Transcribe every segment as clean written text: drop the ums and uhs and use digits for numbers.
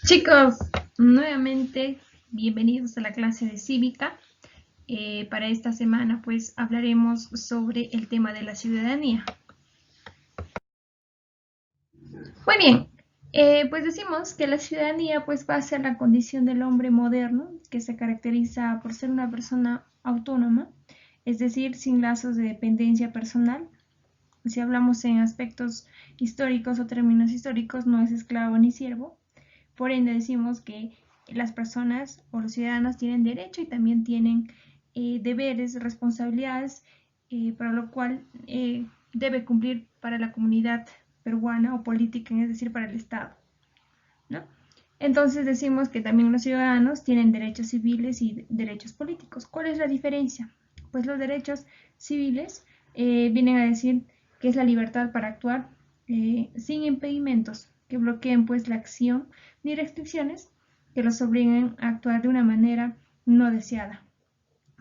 Chicos, nuevamente bienvenidos a la clase de cívica. Para esta semana pues hablaremos sobre el tema de la ciudadanía. Muy bien, pues decimos que la ciudadanía pues va a ser la condición del hombre moderno que se caracteriza por ser una persona autónoma, es decir, sin lazos de dependencia personal. Si hablamos en aspectos históricos o términos históricos, no es esclavo ni siervo. Por ende decimos que las personas o los ciudadanos tienen derecho y también tienen deberes, responsabilidades, para lo cual debe cumplir para la comunidad peruana o política, es decir, para el Estado, ¿no? Entonces decimos que también los ciudadanos tienen derechos civiles y derechos políticos. ¿Cuál es la diferencia? Pues los derechos civiles vienen a decir que es la libertad para actuar sin impedimentos que bloqueen pues la acción ni restricciones que los obliguen a actuar de una manera no deseada.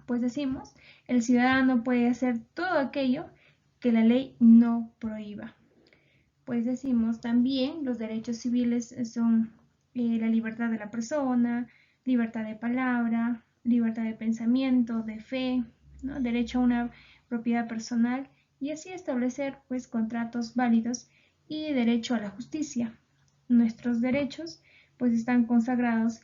Pues decimos, el ciudadano puede hacer todo aquello que la ley no prohíba. Pues decimos también los derechos civiles son la libertad de la persona, libertad de palabra, libertad de pensamiento, de fe, ¿no? Derecho a una propiedad personal y así establecer pues contratos válidos y derecho a la justicia. Nuestros derechos pues están consagrados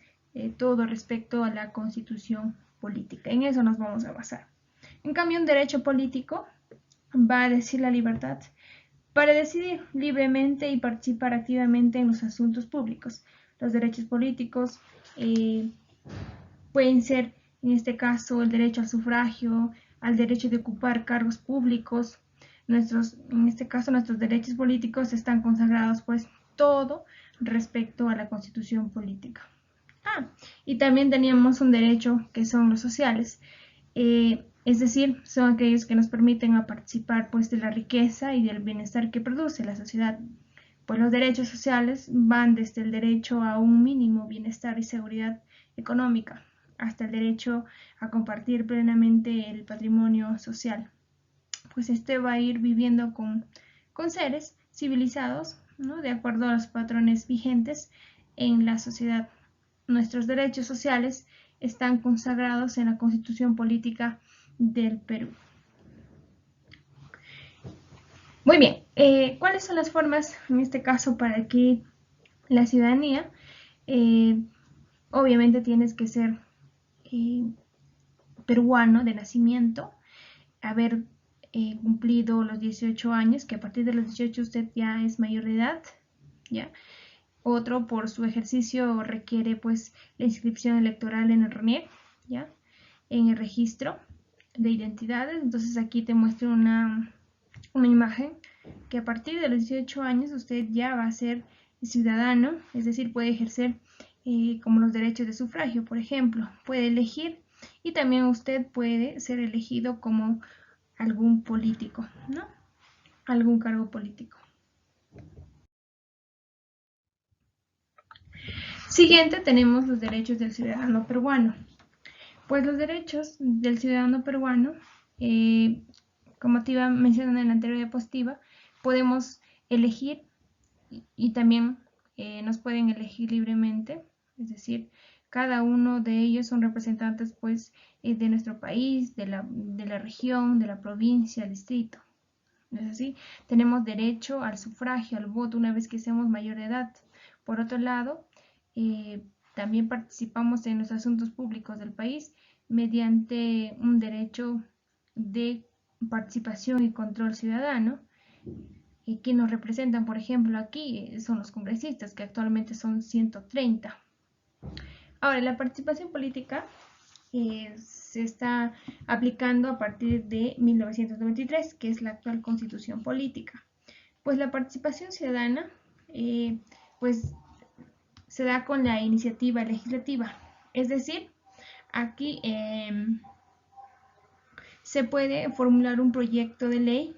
todo respecto a la constitución política. En eso nos vamos a basar. En cambio, un derecho político va a decir la libertad para decidir libremente y participar activamente en los asuntos públicos. Los derechos políticos eh, pueden ser, en este caso, el derecho al sufragio, al derecho de ocupar cargos públicos. En este caso, nuestros derechos políticos están consagrados, pues, todo respecto a la constitución política. Y también teníamos un derecho que son los sociales, es decir, son aquellos que nos permiten a participar pues de la riqueza y del bienestar que produce la sociedad. Pues los derechos sociales van desde el derecho a un mínimo bienestar y seguridad económica hasta el derecho a compartir plenamente el patrimonio social. Pues este va a ir viviendo con seres civilizados, ¿no? De acuerdo a los patrones vigentes en la sociedad. Nuestros derechos sociales están consagrados en la Constitución Política del Perú. Muy bien, ¿cuáles son las formas, en este caso, para que la ciudadanía, eh, obviamente tienes que ser eh, peruano de nacimiento, haber cumplido los 18 años, que a partir de los 18 usted ya es mayor de edad, ¿ya? Otro, por su ejercicio, requiere pues la inscripción electoral en el RNIEC, ¿ya? En el registro de identidades. Entonces aquí te muestro una imagen que a partir de los 18 años usted ya va a ser ciudadano, es decir, puede ejercer como los derechos de sufragio, por ejemplo, puede elegir y también usted puede ser elegido como algún político, ¿no? Algún cargo político. Siguiente tenemos los derechos del ciudadano peruano. Pues los derechos del ciudadano peruano, eh, como te iba mencionando en la anterior diapositiva, podemos elegir y también nos pueden elegir libremente, es decir, cada uno de ellos son representantes pues de nuestro país, de la región, de la provincia, el distrito. ¿No es así? Tenemos derecho al sufragio, al voto, una vez que seamos mayor de edad. Por otro lado, eh, también participamos en los asuntos públicos del país mediante un derecho de participación y control ciudadano. Y que nos representan, por ejemplo, aquí son los congresistas, que actualmente son 130. Ahora, la participación política se está aplicando a partir de 1993, que es la actual constitución política. Pues la participación ciudadana pues se da con la iniciativa legislativa, es decir, aquí se puede formular un proyecto de ley,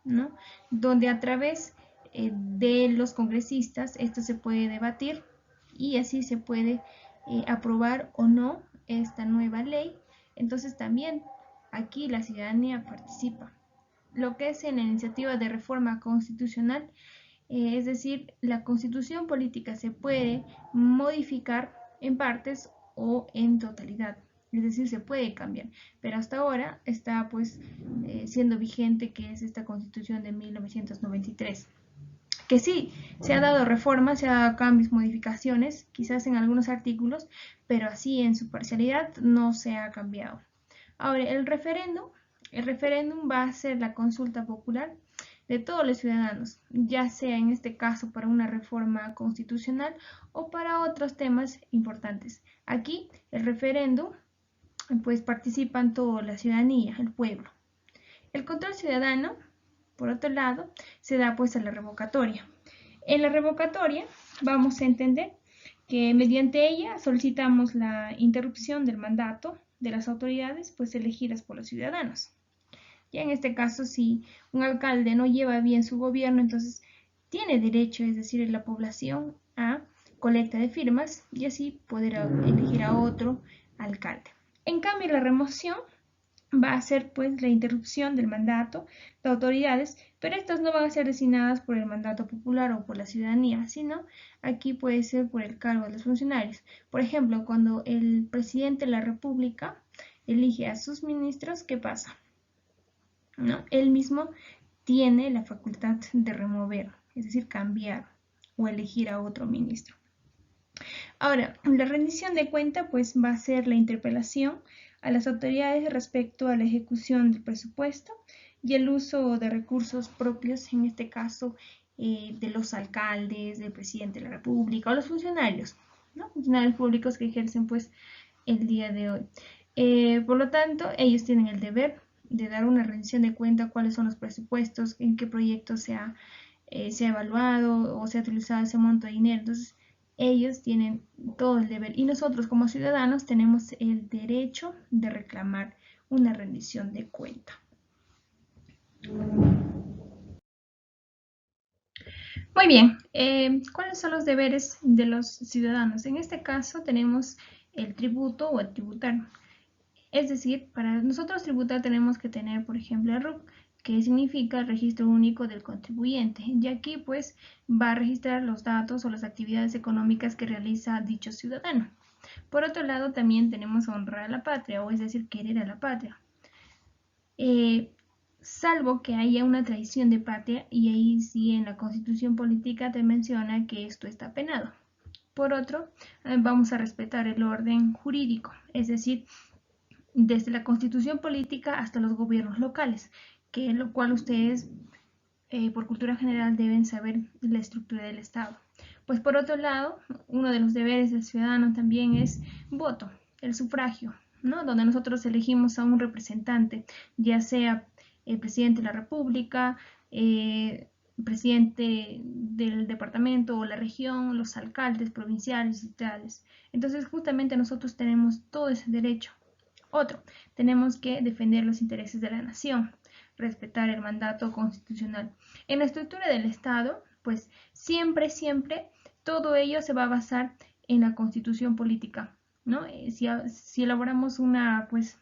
¿no? Donde a través de los congresistas esto se puede debatir y así se puede aprobar o no esta nueva ley. Entonces también aquí la ciudadanía participa. Lo que es en la iniciativa de reforma constitucional Es decir, la constitución política se puede modificar en partes o en totalidad. Es decir, se puede cambiar, pero hasta ahora está pues siendo vigente, que es esta constitución de 1993, que sí, se ha dado reformas, se ha dado cambios, modificaciones, quizás en algunos artículos, pero así en su parcialidad no se ha cambiado. Ahora, el referéndum va a ser la consulta popular de todos los ciudadanos, ya sea en este caso para una reforma constitucional o para otros temas importantes. Aquí el referéndum, pues participan toda la ciudadanía, el pueblo. El control ciudadano, por otro lado, se da pues a la revocatoria. En la revocatoria vamos a entender que mediante ella solicitamos la interrupción del mandato de las autoridades pues elegidas por los ciudadanos. Ya en este caso, si un alcalde no lleva bien su gobierno, entonces tiene derecho, es decir, la población, a colecta de firmas y así poder elegir a otro alcalde. En cambio, la remoción va a ser pues la interrupción del mandato de autoridades, pero estas no van a ser designadas por el mandato popular o por la ciudadanía, sino aquí puede ser por el cargo de los funcionarios. Por ejemplo, cuando el presidente de la República elige a sus ministros, ¿qué pasa? ¿No? Él mismo tiene la facultad de remover, es decir, cambiar o elegir a otro ministro. Ahora, la rendición de cuenta pues va a ser la interpelación a las autoridades respecto a la ejecución del presupuesto y el uso de recursos propios, en este caso de los alcaldes, del presidente de la República o los funcionarios, ¿no? Funcionarios públicos que ejercen pues el día de hoy. Por lo tanto, ellos tienen el deber de dar una rendición de cuenta cuáles son los presupuestos, en qué proyectos se ha evaluado o se ha utilizado ese monto de dinero. Entonces, ellos tienen todo el deber y nosotros como ciudadanos tenemos el derecho de reclamar una rendición de cuenta. Muy bien, ¿cuáles son los deberes de los ciudadanos? En este caso tenemos el tributo o el tributar. Es decir, para nosotros tributar tenemos que tener, por ejemplo, el RUC, que significa el registro único del contribuyente. Y aquí pues va a registrar los datos o las actividades económicas que realiza dicho ciudadano. Por otro lado, también tenemos honrar a la patria, o es decir, querer a la patria. Salvo que haya una traición de patria, y ahí sí en la Constitución Política te menciona que esto está penado. Por otro, vamos a respetar el orden jurídico, es decir, desde la Constitución Política hasta los gobiernos locales, que lo cual ustedes por cultura general deben saber la estructura del Estado. Pues por otro lado, uno de los deberes del ciudadano también es voto, el sufragio, ¿no? Donde nosotros elegimos a un representante, ya sea el presidente de la República, presidente del departamento o la región, los alcaldes provinciales y tales. Entonces justamente nosotros tenemos todo ese derecho. Otro, tenemos que defender los intereses de la nación, respetar el mandato constitucional. En la estructura del Estado, pues siempre, todo ello se va a basar en la constitución política, ¿no? Si elaboramos una, pues,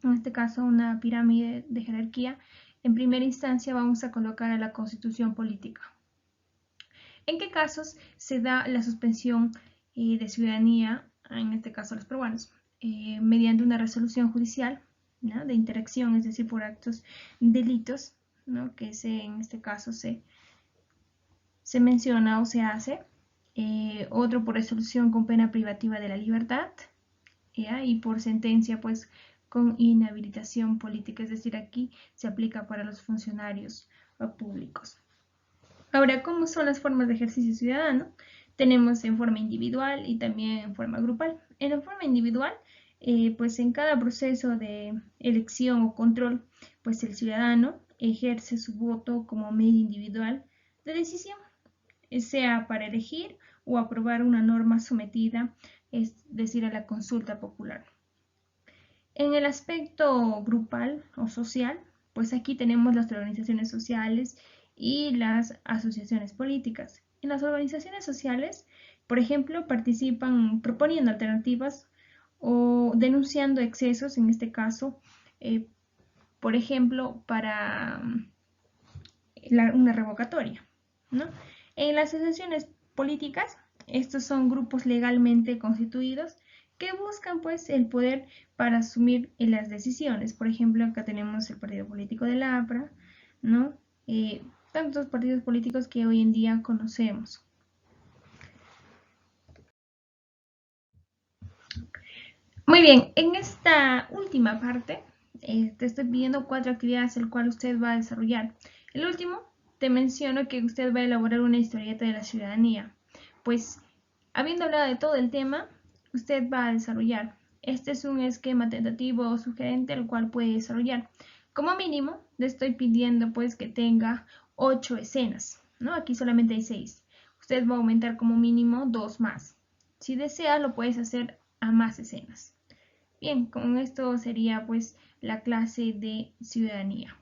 en este caso, una pirámide de jerarquía, en primera instancia vamos a colocar a la constitución política. ¿En qué casos se da la suspensión de ciudadanía, en este caso a los peruanos? Mediante una resolución judicial, ¿no? De interacción, es decir, por actos delitos, ¿no? Que en este caso se menciona o se hace. Otro por resolución con pena privativa de la libertad, ¿ya? Y por sentencia pues con inhabilitación política, es decir, aquí se aplica para los funcionarios públicos. Ahora, ¿cómo son las formas de ejercicio ciudadano? Tenemos en forma individual y también en forma grupal. En la forma individual, pues en cada proceso de elección o control, pues el ciudadano ejerce su voto como medio individual de decisión, sea para elegir o aprobar una norma sometida, es decir, a la consulta popular. En el aspecto grupal o social, pues aquí tenemos las organizaciones sociales y las asociaciones políticas. En las organizaciones sociales, por ejemplo, participan proponiendo alternativas o denunciando excesos, en este caso, por ejemplo, para una revocatoria, ¿no? En las asociaciones políticas, estos son grupos legalmente constituidos que buscan pues el poder para asumir las decisiones. Por ejemplo, acá tenemos el partido político del APRA, ¿no? Tantos partidos políticos que hoy en día conocemos. Muy bien, en esta última parte te estoy pidiendo 4 actividades el cual usted va a desarrollar. El último, te menciono que usted va a elaborar una historieta de la ciudadanía. Pues, habiendo hablado de todo el tema, usted va a desarrollar. Este es un esquema tentativo o sugerente el cual puede desarrollar. Como mínimo, le estoy pidiendo pues que tenga 8 escenas, ¿no? Aquí solamente hay 6. Usted va a aumentar como mínimo 2 más. Si desea, lo puedes hacer a más escenas. Bien, con esto sería pues la clase de ciudadanía.